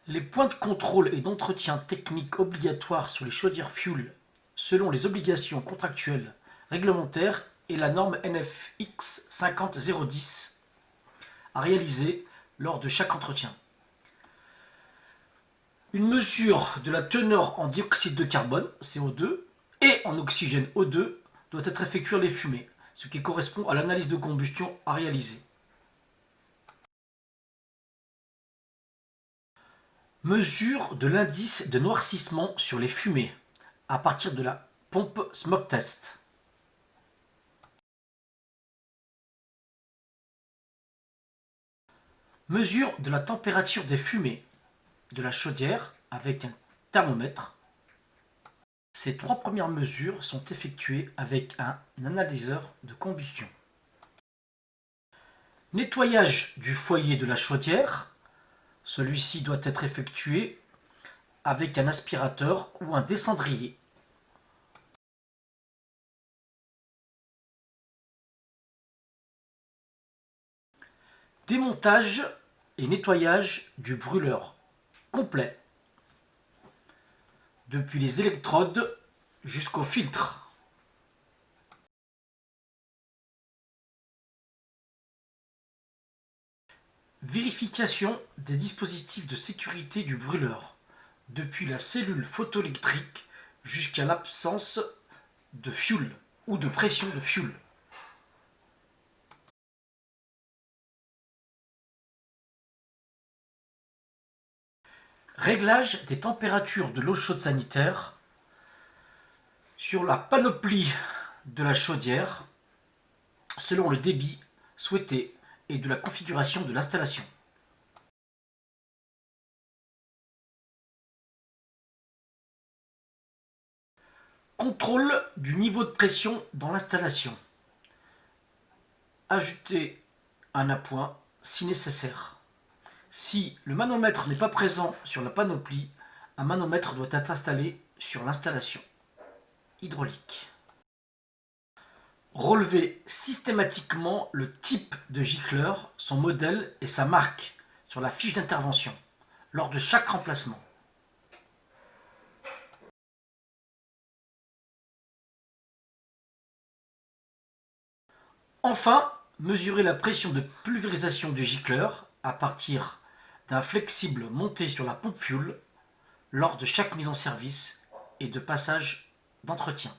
Les points de contrôle et d'entretien technique obligatoires sur les chaudières fuel selon les obligations contractuelles réglementaires et la norme NFX 50010 à réaliser lors de chaque entretien. Une mesure de la teneur en dioxyde de carbone, CO2, et en oxygène, O2, doit être effectuée dans les fumées, ce qui correspond à l'analyse de combustion à réaliser. Mesure de l'indice de noircissement sur les fumées à partir de la pompe smoke test. Mesure de la température des fumées de la chaudière avec un thermomètre. Ces trois premières mesures sont effectuées avec un analyseur de combustion. Nettoyage du foyer de la chaudière. Celui-ci doit être effectué avec un aspirateur ou un descendrier. Démontage et nettoyage du brûleur complet, depuis les électrodes jusqu'au filtre. Vérification des dispositifs de sécurité du brûleur, depuis la cellule photoélectrique jusqu'à l'absence de fuel ou de pression de fuel. Réglage des températures de l'eau chaude sanitaire sur la panoplie de la chaudière selon le débit souhaité et de la configuration de l'installation. Contrôle du niveau de pression dans l'installation. Ajouter un appoint si nécessaire. Si le manomètre n'est pas présent sur la panoplie, un manomètre doit être installé sur l'installation hydraulique. Relever systématiquement le type de gicleur, son modèle et sa marque sur la fiche d'intervention lors de chaque remplacement. Enfin, mesurer la pression de pulvérisation du gicleur à partir d'un flexible monté sur la pompe fuel lors de chaque mise en service et de passage d'entretien.